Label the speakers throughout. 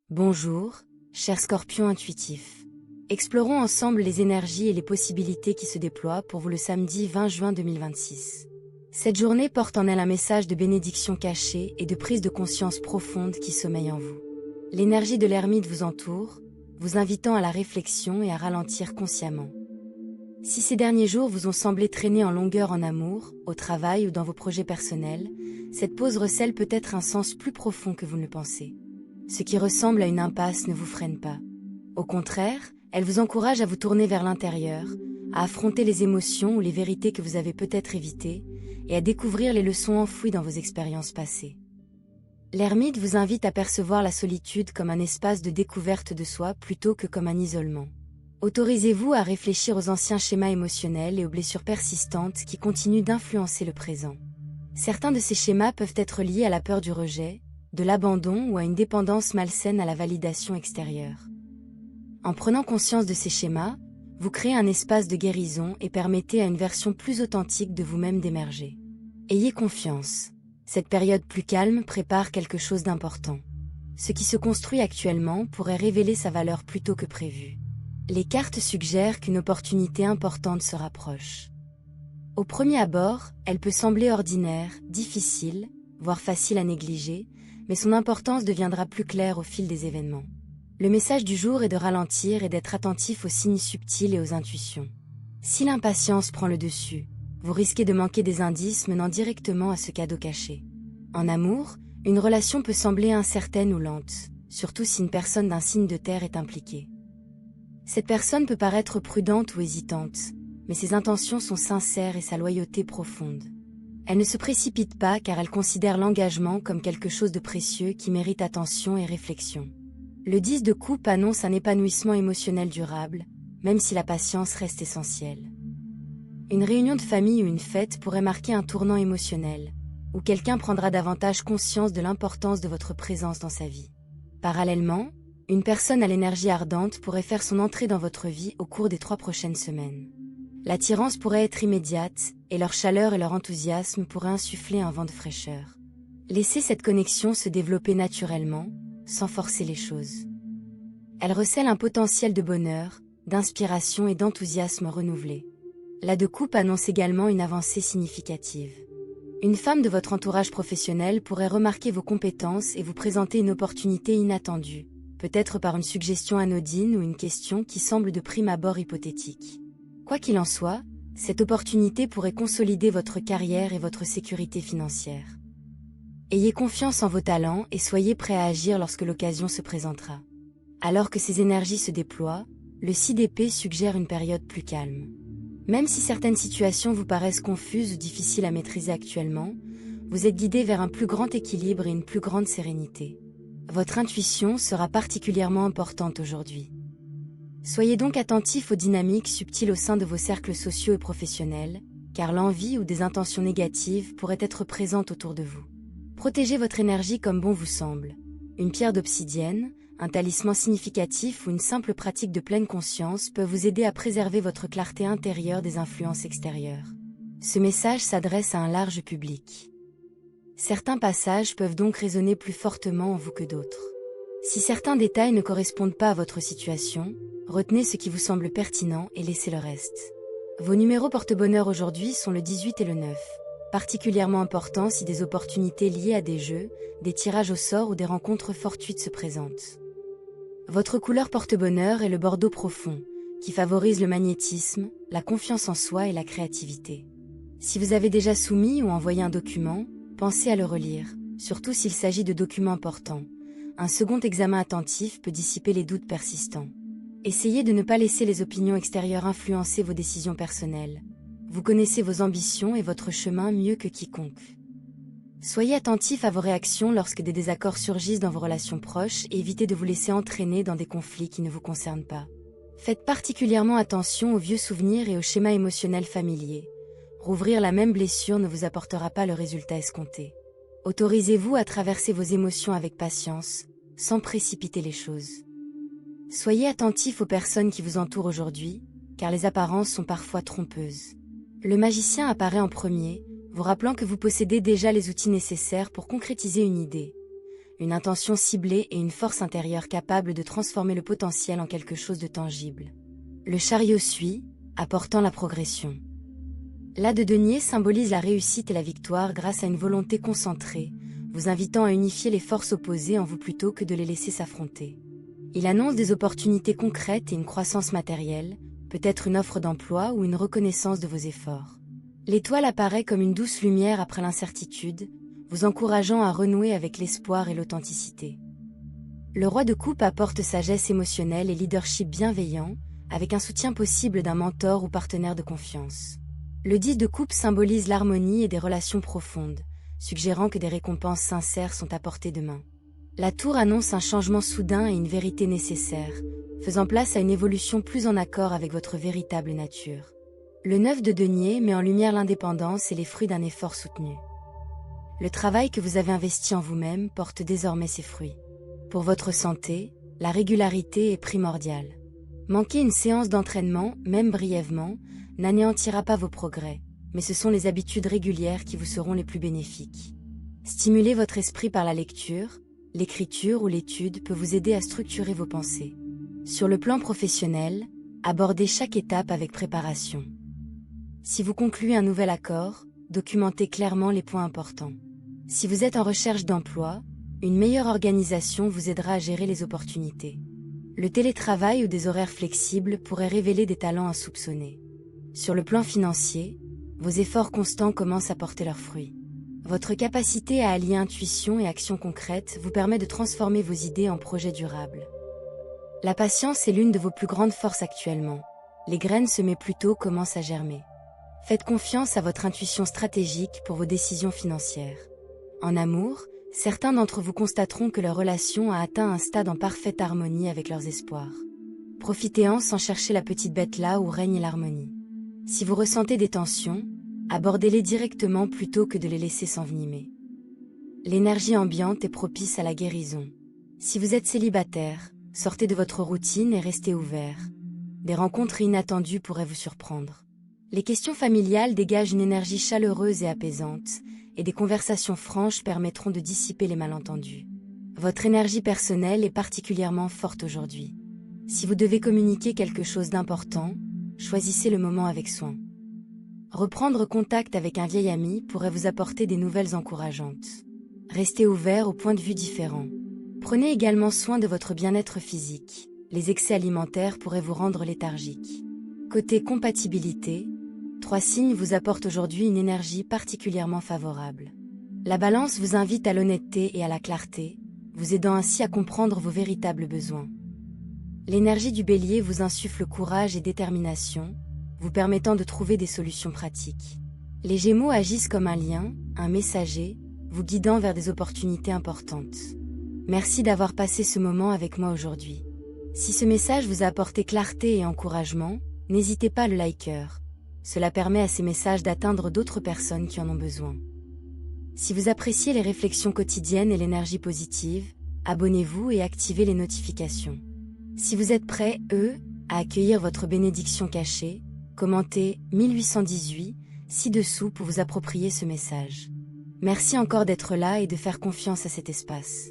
Speaker 1: Bonjour, cher Scorpion intuitif. Explorons ensemble les énergies et les possibilités qui se déploient pour vous le samedi 20 juin 2026. Cette journée porte en elle un message de bénédiction cachée et de prise de conscience profonde qui sommeille en vous. L'énergie de l'ermite vous entoure, vous invitant à la réflexion et à ralentir consciemment. Si ces derniers jours vous ont semblé traîner en longueur en amour, au travail ou dans vos projets personnels, cette pause recèle peut-être un sens plus profond que vous ne le pensez. Ce qui ressemble à une impasse ne vous freine pas. Au contraire, elle vous encourage à vous tourner vers l'intérieur, à affronter les émotions ou les vérités que vous avez peut-être évitées, et à découvrir les leçons enfouies dans vos expériences passées. L'ermite vous invite à percevoir la solitude comme un espace de découverte de soi plutôt que comme un isolement. Autorisez-vous à réfléchir aux anciens schémas émotionnels et aux blessures persistantes qui continuent d'influencer le présent. Certains de ces schémas peuvent être liés à la peur du rejet, de l'abandon ou à une dépendance malsaine à la validation extérieure. En prenant conscience de ces schémas, vous créez un espace de guérison et permettez à une version plus authentique de vous-même d'émerger. Ayez confiance. Cette période plus calme prépare quelque chose d'important. Ce qui se construit actuellement pourrait révéler sa valeur plus tôt que prévu. Les cartes suggèrent qu'une opportunité importante se rapproche. Au premier abord, elle peut sembler ordinaire, difficile, voire facile à négliger, mais son importance deviendra plus claire au fil des événements. Le message du jour est de ralentir et d'être attentif aux signes subtils et aux intuitions. Si l'impatience prend le dessus, vous risquez de manquer des indices menant directement à ce cadeau caché. En amour, une relation peut sembler incertaine ou lente, surtout si une personne d'un signe de terre est impliquée. Cette personne peut paraître prudente ou hésitante, mais ses intentions sont sincères et sa loyauté profonde. Elle ne se précipite pas car elle considère l'engagement comme quelque chose de précieux qui mérite attention et réflexion. Le 10 de coupe annonce un épanouissement émotionnel durable, même si la patience reste essentielle. Une réunion de famille ou une fête pourrait marquer un tournant émotionnel, où quelqu'un prendra davantage conscience de l'importance de votre présence dans sa vie. Parallèlement, une personne à l'énergie ardente pourrait faire son entrée dans votre vie au cours des 3 prochaines semaines. L'attirance pourrait être immédiate, et leur chaleur et leur enthousiasme pourraient insuffler un vent de fraîcheur. Laissez cette connexion se développer naturellement, sans forcer les choses. Elle recèle un potentiel de bonheur, d'inspiration et d'enthousiasme renouvelé. La de coupe annonce également une avancée significative. Une femme de votre entourage professionnel pourrait remarquer vos compétences et vous présenter une opportunité inattendue, peut-être par une suggestion anodine ou une question qui semble de prime abord hypothétique. Quoi qu'il en soit, cette opportunité pourrait consolider votre carrière et votre sécurité financière. Ayez confiance en vos talents et soyez prêt à agir lorsque l'occasion se présentera. Alors que ces énergies se déploient, le 6 d'épée suggère une période plus calme. Même si certaines situations vous paraissent confuses ou difficiles à maîtriser actuellement, vous êtes guidé vers un plus grand équilibre et une plus grande sérénité. Votre intuition sera particulièrement importante aujourd'hui. Soyez donc attentif aux dynamiques subtiles au sein de vos cercles sociaux et professionnels, car l'envie ou des intentions négatives pourraient être présentes autour de vous. Protégez votre énergie comme bon vous semble. Une pierre d'obsidienne, un talisman significatif ou une simple pratique de pleine conscience peuvent vous aider à préserver votre clarté intérieure des influences extérieures. Ce message s'adresse à un large public. Certains passages peuvent donc résonner plus fortement en vous que d'autres. Si certains détails ne correspondent pas à votre situation, retenez ce qui vous semble pertinent et laissez le reste. Vos numéros porte-bonheur aujourd'hui sont le 18 et le 9, particulièrement importants si des opportunités liées à des jeux, des tirages au sort ou des rencontres fortuites se présentent. Votre couleur porte-bonheur est le bordeaux profond, qui favorise le magnétisme, la confiance en soi et la créativité. Si vous avez déjà soumis ou envoyé un document, pensez à le relire, surtout s'il s'agit de documents importants. Un second examen attentif peut dissiper les doutes persistants. Essayez de ne pas laisser les opinions extérieures influencer vos décisions personnelles. Vous connaissez vos ambitions et votre chemin mieux que quiconque. Soyez attentif à vos réactions lorsque des désaccords surgissent dans vos relations proches et évitez de vous laisser entraîner dans des conflits qui ne vous concernent pas. Faites particulièrement attention aux vieux souvenirs et aux schémas émotionnels familiers. Rouvrir la même blessure ne vous apportera pas le résultat escompté. Autorisez-vous à traverser vos émotions avec patience, sans précipiter les choses. Soyez attentif aux personnes qui vous entourent aujourd'hui, car les apparences sont parfois trompeuses. Le magicien apparaît en premier, vous rappelant que vous possédez déjà les outils nécessaires pour concrétiser une idée. une intention ciblée et une force intérieure capable de transformer le potentiel en quelque chose de tangible. Le chariot suit, apportant la progression. L'As de denier symbolise la réussite et la victoire grâce à une volonté concentrée, vous invitant à unifier les forces opposées en vous plutôt que de les laisser s'affronter. Il annonce des opportunités concrètes et une croissance matérielle, peut-être une offre d'emploi ou une reconnaissance de vos efforts. L'étoile apparaît comme une douce lumière après l'incertitude, vous encourageant à renouer avec l'espoir et l'authenticité. Le roi de coupe apporte sagesse émotionnelle et leadership bienveillant, avec un soutien possible d'un mentor ou partenaire de confiance. Le 10 de coupe symbolise l'harmonie et des relations profondes, suggérant que des récompenses sincères sont à portée de main. La tour annonce un changement soudain et une vérité nécessaire, faisant place à une évolution plus en accord avec votre véritable nature. Le 9 de denier met en lumière l'indépendance et les fruits d'un effort soutenu. Le travail que vous avez investi en vous-même porte désormais ses fruits. Pour votre santé, la régularité est primordiale. Manquer une séance d'entraînement, même brièvement, n'anéantira pas vos progrès, mais ce sont les habitudes régulières qui vous seront les plus bénéfiques. Stimuler votre esprit par la lecture, l'écriture ou l'étude peut vous aider à structurer vos pensées. Sur le plan professionnel, abordez chaque étape avec préparation. Si vous concluez un nouvel accord, documentez clairement les points importants. Si vous êtes en recherche d'emploi, une meilleure organisation vous aidera à gérer les opportunités. Le télétravail ou des horaires flexibles pourraient révéler des talents insoupçonnés. Sur le plan financier, vos efforts constants commencent à porter leurs fruits. Votre capacité à allier intuition et action concrète vous permet de transformer vos idées en projets durables. La patience est l'une de vos plus grandes forces actuellement. Les graines semées plus tôt commencent à germer. Faites confiance à votre intuition stratégique pour vos décisions financières. En amour, certains d'entre vous constateront que leur relation a atteint un stade en parfaite harmonie avec leurs espoirs. Profitez-en sans chercher la petite bête là où règne l'harmonie. Si vous ressentez des tensions, abordez-les directement plutôt que de les laisser s'envenimer. L'énergie ambiante est propice à la guérison. Si vous êtes célibataire, sortez de votre routine et restez ouvert. Des rencontres inattendues pourraient vous surprendre. Les questions familiales dégagent une énergie chaleureuse et apaisante, et des conversations franches permettront de dissiper les malentendus. Votre énergie personnelle est particulièrement forte aujourd'hui. Si vous devez communiquer quelque chose d'important, choisissez le moment avec soin. Reprendre contact avec un vieil ami pourrait vous apporter des nouvelles encourageantes. Restez ouvert aux points de vue différents. Prenez également soin de votre bien-être physique. Les excès alimentaires pourraient vous rendre léthargique. Côté compatibilité, 3 signes vous apportent aujourd'hui une énergie particulièrement favorable. La balance vous invite à l'honnêteté et à la clarté, vous aidant ainsi à comprendre vos véritables besoins. L'énergie du bélier vous insuffle courage et détermination, vous permettant de trouver des solutions pratiques. Les gémeaux agissent comme un lien, un messager, vous guidant vers des opportunités importantes. Merci d'avoir passé ce moment avec moi aujourd'hui. Si ce message vous a apporté clarté et encouragement, n'hésitez pas à le liker. Cela permet à ces messages d'atteindre d'autres personnes qui en ont besoin. Si vous appréciez les réflexions quotidiennes et l'énergie positive, abonnez-vous et activez les notifications. Si vous êtes prêts, à accueillir votre bénédiction cachée, commentez 1818 ci-dessous pour vous approprier ce message. Merci encore d'être là et de faire confiance à cet espace.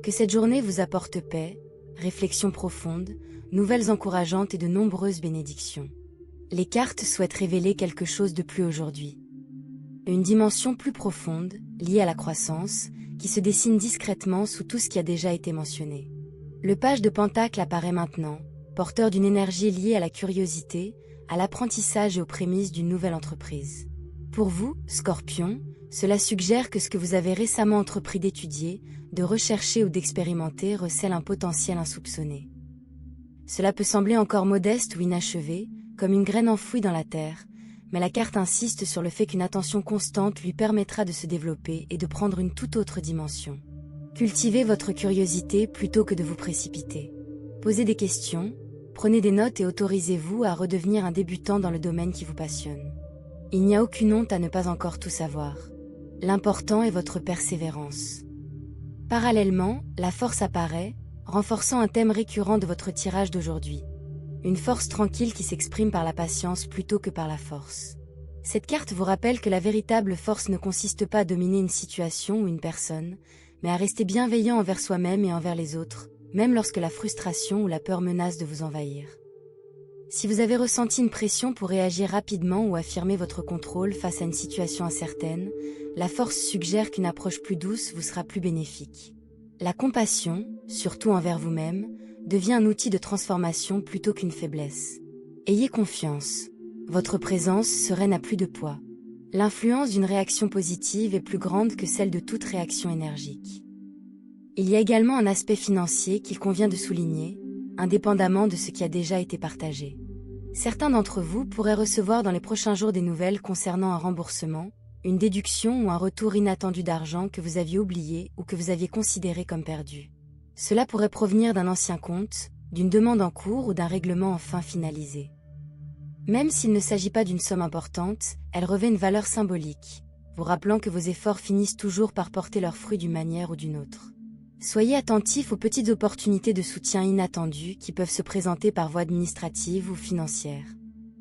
Speaker 1: Que cette journée vous apporte paix, réflexion profonde, nouvelles encourageantes et de nombreuses bénédictions. Les cartes souhaitent révéler quelque chose de plus aujourd'hui. Une dimension plus profonde, liée à la croissance, qui se dessine discrètement sous tout ce qui a déjà été mentionné. Le page de Pentacle apparaît maintenant, porteur d'une énergie liée à la curiosité, à l'apprentissage et aux prémices d'une nouvelle entreprise. Pour vous, Scorpion, cela suggère que ce que vous avez récemment entrepris d'étudier, de rechercher ou d'expérimenter recèle un potentiel insoupçonné. Cela peut sembler encore modeste ou inachevé, comme une graine enfouie dans la terre, mais la carte insiste sur le fait qu'une attention constante lui permettra de se développer et de prendre une toute autre dimension. Cultivez votre curiosité plutôt que de vous précipiter. Posez des questions, prenez des notes et autorisez-vous à redevenir un débutant dans le domaine qui vous passionne. Il n'y a aucune honte à ne pas encore tout savoir. L'important est votre persévérance. Parallèlement, la force apparaît, renforçant un thème récurrent de votre tirage d'aujourd'hui. Une force tranquille qui s'exprime par la patience plutôt que par la force. Cette carte vous rappelle que la véritable force ne consiste pas à dominer une situation ou une personne, mais à rester bienveillant envers soi-même et envers les autres, même lorsque la frustration ou la peur menace de vous envahir. Si vous avez ressenti une pression pour réagir rapidement ou affirmer votre contrôle face à une situation incertaine, la force suggère qu'une approche plus douce vous sera plus bénéfique. La compassion, surtout envers vous-même, devient un outil de transformation plutôt qu'une faiblesse. Ayez confiance. Votre présence sereine n'a plus de poids. L'influence d'une réaction positive est plus grande que celle de toute réaction énergique. Il y a également un aspect financier qu'il convient de souligner, indépendamment de ce qui a déjà été partagé. Certains d'entre vous pourraient recevoir dans les prochains jours des nouvelles concernant un remboursement, une déduction ou un retour inattendu d'argent que vous aviez oublié ou que vous aviez considéré comme perdu. Cela pourrait provenir d'un ancien compte, d'une demande en cours ou d'un règlement enfin finalisé. Même s'il ne s'agit pas d'une somme importante, elle revêt une valeur symbolique, vous rappelant que vos efforts finissent toujours par porter leurs fruits d'une manière ou d'une autre. Soyez attentifs aux petites opportunités de soutien inattendues qui peuvent se présenter par voie administrative ou financière.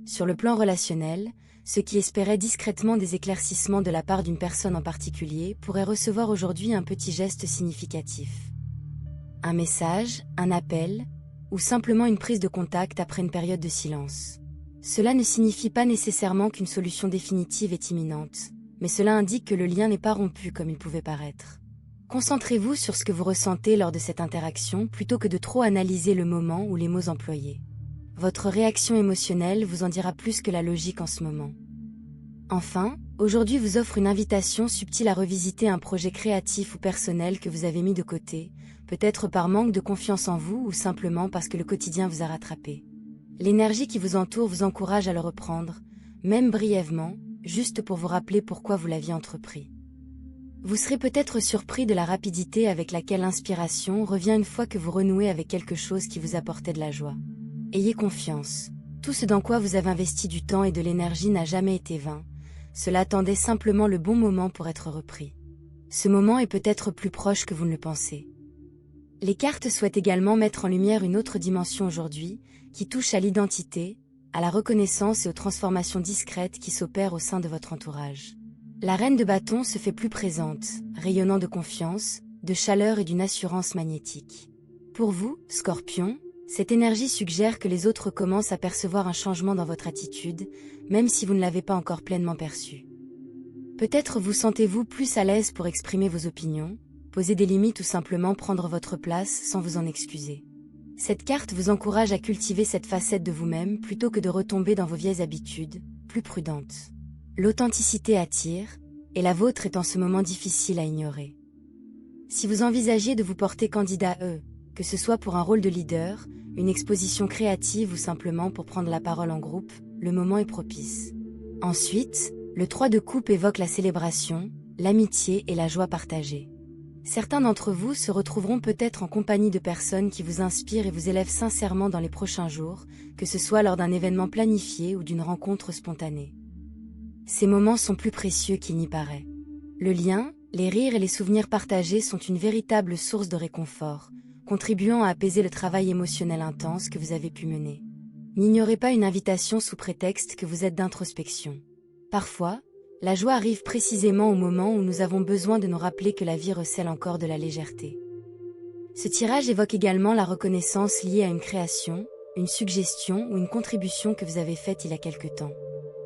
Speaker 1: Sur le plan relationnel, ceux qui espéraient discrètement des éclaircissements de la part d'une personne en particulier pourraient recevoir aujourd'hui un petit geste significatif. Un message, un appel, ou simplement une prise de contact après une période de silence. Cela ne signifie pas nécessairement qu'une solution définitive est imminente, mais cela indique que le lien n'est pas rompu comme il pouvait paraître. Concentrez-vous sur ce que vous ressentez lors de cette interaction plutôt que de trop analyser le moment ou les mots employés. Votre réaction émotionnelle vous en dira plus que la logique en ce moment. Enfin, aujourd'hui vous offre une invitation subtile à revisiter un projet créatif ou personnel que vous avez mis de côté, peut-être par manque de confiance en vous ou simplement parce que le quotidien vous a rattrapé. L'énergie qui vous entoure vous encourage à le reprendre, même brièvement, juste pour vous rappeler pourquoi vous l'aviez entrepris. Vous serez peut-être surpris de la rapidité avec laquelle l'inspiration revient une fois que vous renouez avec quelque chose qui vous apportait de la joie. Ayez confiance. Tout ce dans quoi vous avez investi du temps et de l'énergie n'a jamais été vain. Cela attendait simplement le bon moment pour être repris. Ce moment est peut-être plus proche que vous ne le pensez. Les cartes souhaitent également mettre en lumière une autre dimension aujourd'hui, qui touche à l'identité, à la reconnaissance et aux transformations discrètes qui s'opèrent au sein de votre entourage. La reine de bâton se fait plus présente, rayonnant de confiance, de chaleur et d'une assurance magnétique. Pour vous, Scorpion, cette énergie suggère que les autres commencent à percevoir un changement dans votre attitude, même si vous ne l'avez pas encore pleinement perçu. Peut-être vous sentez-vous plus à l'aise pour exprimer vos opinions, poser des limites ou simplement prendre votre place sans vous en excuser. Cette carte vous encourage à cultiver cette facette de vous-même plutôt que de retomber dans vos vieilles habitudes, plus prudentes. L'authenticité attire, et la vôtre est en ce moment difficile à ignorer. Si vous envisagiez de vous porter candidat que ce soit pour un rôle de leader, une exposition créative ou simplement pour prendre la parole en groupe, le moment est propice. Ensuite, le 3 de coupe évoque la célébration, l'amitié et la joie partagée. Certains d'entre vous se retrouveront peut-être en compagnie de personnes qui vous inspirent et vous élèvent sincèrement dans les prochains jours, que ce soit lors d'un événement planifié ou d'une rencontre spontanée. Ces moments sont plus précieux qu'il n'y paraît. Le lien, les rires et les souvenirs partagés sont une véritable source de réconfort, contribuant à apaiser le travail émotionnel intense que vous avez pu mener. N'ignorez pas une invitation sous prétexte que vous êtes d'introspection. Parfois, la joie arrive précisément au moment où nous avons besoin de nous rappeler que la vie recèle encore de la légèreté. Ce tirage évoque également la reconnaissance liée à une création, une suggestion ou une contribution que vous avez faite il y a quelque temps.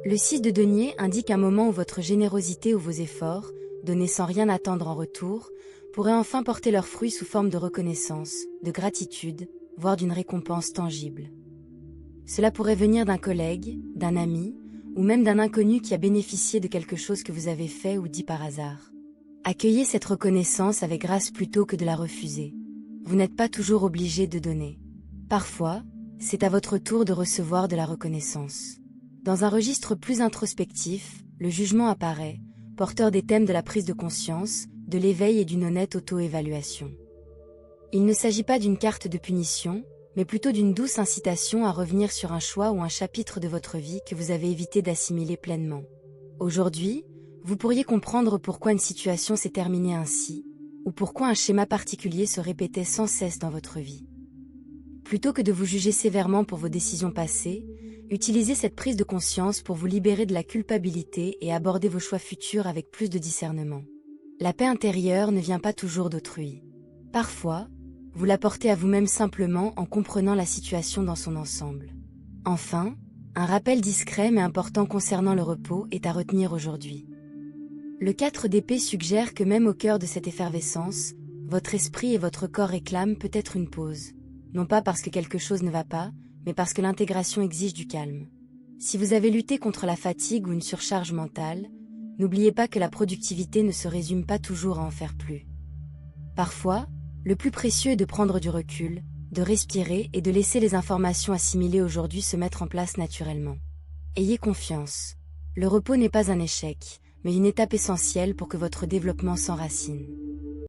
Speaker 1: Le 6 de denier indique un moment où votre générosité ou vos efforts, donnés sans rien attendre en retour, pourraient enfin porter leurs fruits sous forme de reconnaissance, de gratitude, voire d'une récompense tangible. Cela pourrait venir d'un collègue, d'un ami, ou même d'un inconnu qui a bénéficié de quelque chose que vous avez fait ou dit par hasard. Accueillez cette reconnaissance avec grâce plutôt que de la refuser. Vous n'êtes pas toujours obligé de donner. Parfois, c'est à votre tour de recevoir de la reconnaissance. Dans un registre plus introspectif, le jugement apparaît, porteur des thèmes de la prise de conscience, de l'éveil et d'une honnête auto-évaluation. Il ne s'agit pas d'une carte de punition, mais plutôt d'une douce incitation à revenir sur un choix ou un chapitre de votre vie que vous avez évité d'assimiler pleinement. Aujourd'hui, vous pourriez comprendre pourquoi une situation s'est terminée ainsi, ou pourquoi un schéma particulier se répétait sans cesse dans votre vie. Plutôt que de vous juger sévèrement pour vos décisions passées, utilisez cette prise de conscience pour vous libérer de la culpabilité et aborder vos choix futurs avec plus de discernement. La paix intérieure ne vient pas toujours d'autrui. Parfois, vous l'apportez à vous-même simplement en comprenant la situation dans son ensemble. Enfin, un rappel discret mais important concernant le repos est à retenir aujourd'hui. Le 4 d'épée suggère que même au cœur de cette effervescence, votre esprit et votre corps réclament peut-être une pause. Non pas parce que quelque chose ne va pas, mais parce que l'intégration exige du calme. Si vous avez lutté contre la fatigue ou une surcharge mentale, n'oubliez pas que la productivité ne se résume pas toujours à en faire plus. Parfois, le plus précieux est de prendre du recul, de respirer et de laisser les informations assimilées aujourd'hui se mettre en place naturellement. Ayez confiance. Le repos n'est pas un échec, mais une étape essentielle pour que votre développement s'enracine.